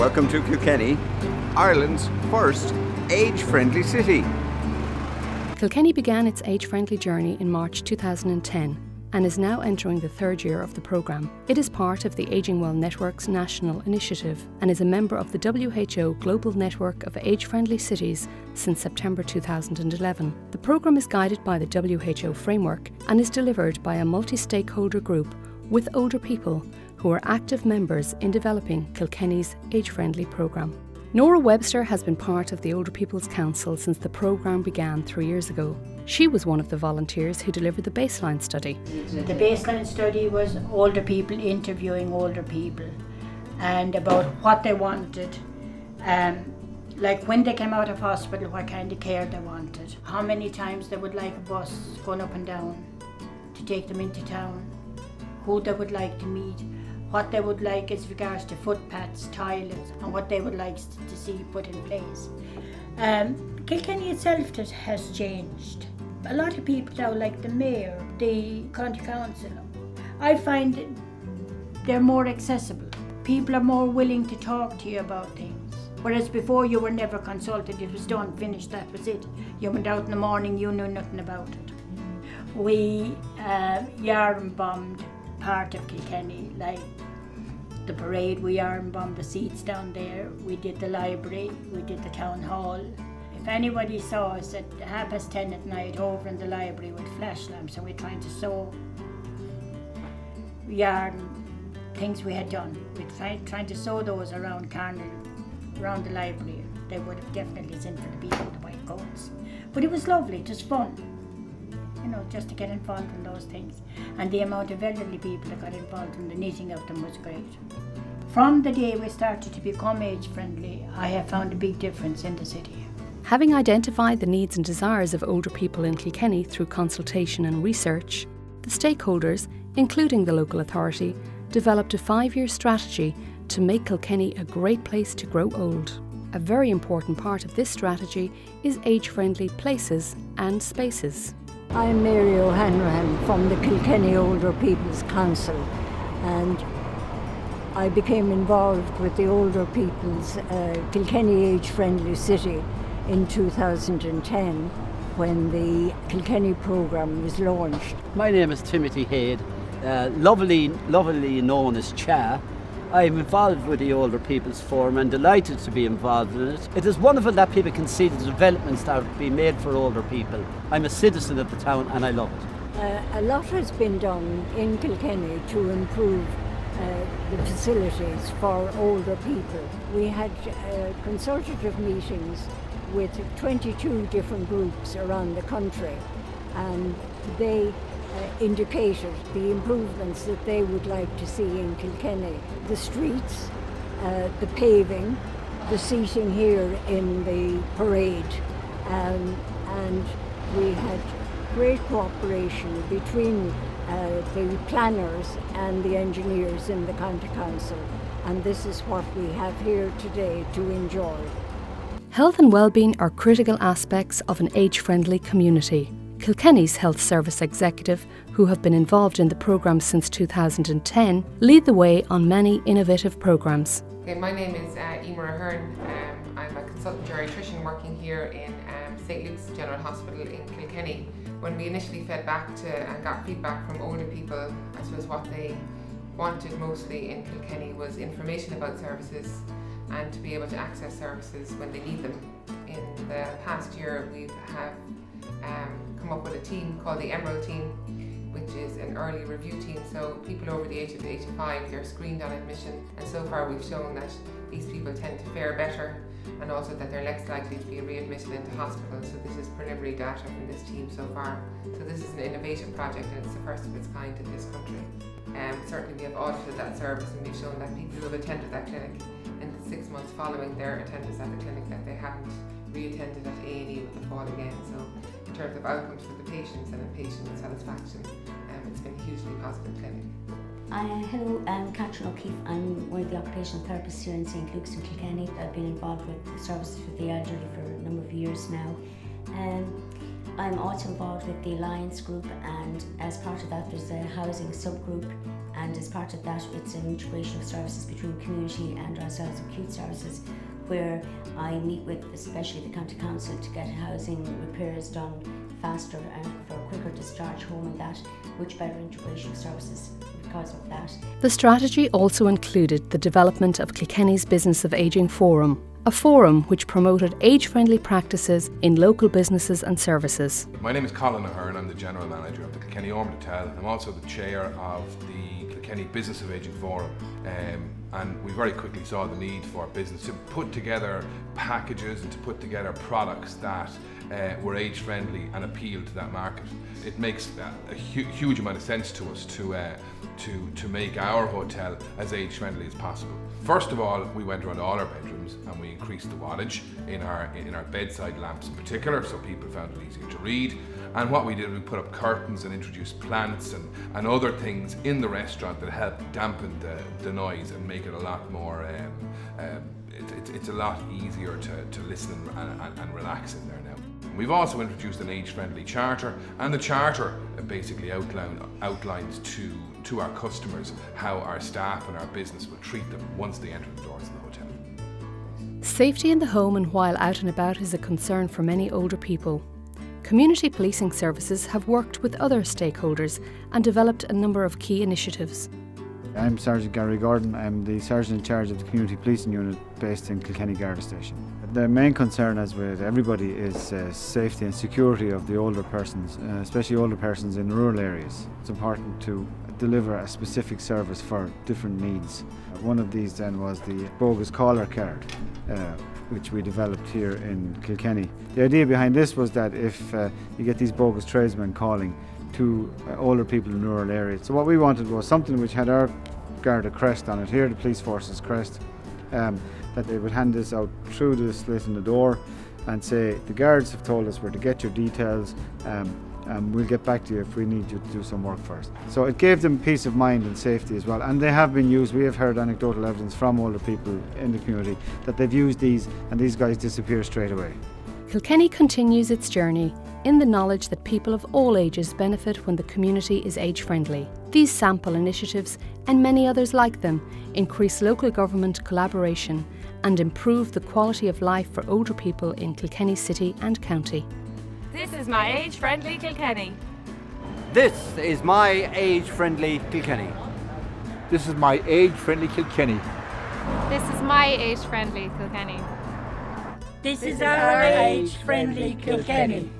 Welcome to Kilkenny, Ireland's first age-friendly city. Kilkenny began its age-friendly journey in March 2010 and is now entering the third year of the programme. It is part of the Ageing Well Network's national initiative and is a member of the WHO Global Network of Age-Friendly Cities since September 2011. The programme is guided by the WHO framework and is delivered by a multi-stakeholder group with older people who are active members in developing Kilkenny's age-friendly programme. Nora Webster has been part of the Older People's Council since the programme began 3 years ago. She was one of the volunteers who delivered the baseline study. The baseline study was older people interviewing older people and about what they wanted, like when they came out of hospital, what kind of care they wanted, how many times they would like a bus going up and down to take them into town, who they would like to meet, what they would like as regards to footpaths, toilets, and what they would like to see put in place. Kilkenny itself has changed. A lot of people now, like the mayor, the county council, I find they're more accessible. People are more willing to talk to you about things. Whereas before you were never consulted, it was done, finished, that was it. You went out in the morning, you knew nothing about it. We yarn bombed part of Kilkenny, like the parade, we yarn bombed the seats down there, we did the library, we did the town hall. If anybody saw us at 10:30 at night over in the library with flash lamps and we're trying to sew yarn things we had done, we're trying to sew those around around the library, they would have definitely sent for the people with the white coats. But it was lovely, it was fun. You know, just to get involved in those things. And the amount of elderly people that got involved in the knitting of them was great. From the day we started to become age-friendly, I have found a big difference in the city. Having identified the needs and desires of older people in Kilkenny through consultation and research, the stakeholders, including the local authority, developed a 5-year strategy to make Kilkenny a great place to grow old. A very important part of this strategy is age-friendly places and spaces. I'm Mary O'Hanrahan from the Kilkenny Older People's Council, and I became involved with the Older People's Kilkenny Age-Friendly City in 2010 when the Kilkenny programme was launched. My name is Timothy Head, lovely known as Cha. I'm involved with the Older People's Forum and delighted to be involved in it. It is wonderful that people can see the developments that have been made for older people. I'm a citizen of the town and I love it. A lot has been done in Kilkenny to improve the facilities for older people. We had consultative meetings with 22 different groups around the country, and they indicated the improvements that they would like to see in Kilkenny. The streets, the paving, the seating here in the parade, and we had great cooperation between the planners and the engineers in the county council, and this is what we have here today to enjoy. Health and well-being are critical aspects of an age-friendly community. Kilkenny's Health Service Executive, who have been involved in the programme since 2010, lead the way on many innovative programmes. Okay, my name is Emer Ahern. I'm a consultant geriatrician working here in St Luke's General Hospital in Kilkenny. When we initially fed back to and got feedback from older people, I suppose what they wanted mostly in Kilkenny was information about services and to be able to access services when they need them. In the past year we have come up with a team called the Emerald Team, which is an early review team. So people over the age of 85, they're screened on admission, and so far we've shown that these people tend to fare better and also that they're less likely to be readmitted into hospital. So this is preliminary data from this team so far. So this is an innovative project and it's the first of its kind in this country. Certainly we have audited that service and we've shown that people who have attended that clinic in the 6 months following their attendance at the clinic that they haven't re-attended at A&E with the fall again. So in terms of outcomes for the patients and the patient satisfaction, it's been a hugely positive clinic. Hello, I'm Catherine O'Keefe. I'm one of the occupational therapists here in St Luke's in Kilkenny. I've been involved with services for the elderly for a number of years now. I'm also involved with the Alliance group, and as part of that there's a housing subgroup, and as part of that it's an integration of services between community and ourselves acute services, where I meet with especially the County Council to get housing repairs done faster and for quicker discharge home, and that much better integration of services because of that. The strategy also included the development of Kilkenny's Business of Ageing Forum, a forum which promoted age-friendly practices in local businesses and services. My name is Colin Ahern, I'm the General Manager of the Kilkenny Ormond Hotel. I'm also the Chair of the Kilkenny Business of Ageing Forum, and we very quickly saw the need for business to put together packages and to put together products that were age friendly and appeal to that market. It makes a huge amount of sense to us to make our hotel as age friendly as possible. First of all, we went around all our bedrooms and we increased the wattage in our bedside lamps in particular, so people found it easier to read. And what we did, we put up curtains and introduced plants and other things in the restaurant that helped dampen the noise and make it a lot more, it's a lot easier to listen and relax in there now. We've also introduced an age-friendly charter, and the charter basically outlines to our customers how our staff and our business will treat them once they enter the doors of the hotel. Safety in the home and while out and about is a concern for many older people. Community policing services have worked with other stakeholders and developed a number of key initiatives. I'm Sergeant Gary Gordon. I'm the Sergeant in charge of the Community Policing Unit based in Kilkenny Garda Station. The main concern, as with everybody, is safety and security of the older persons, especially older persons in rural areas. It's important to deliver a specific service for different needs. One of these then was the bogus caller card, which we developed here in Kilkenny. The idea behind this was that if you get these bogus tradesmen calling to older people in rural areas. So what we wanted was something which had our Garda crest on it, here the police force's crest, that they would hand this out through the slit in the door and say, the guards have told us where to get your details, and we'll get back to you if we need you to do some work first. So it gave them peace of mind and safety as well, and they have been used. We have heard anecdotal evidence from older people in the community that they've used these and these guys disappear straight away. Kilkenny continues its journey in the knowledge that people of all ages benefit when the community is age-friendly. These sample initiatives, and many others like them, increase local government collaboration and improve the quality of life for older people in Kilkenny City and County. This is my age-friendly Kilkenny. This is my age-friendly Kilkenny. This is my age-friendly Kilkenny. This is my age-friendly Kilkenny. This is our age-friendly Kilkenny.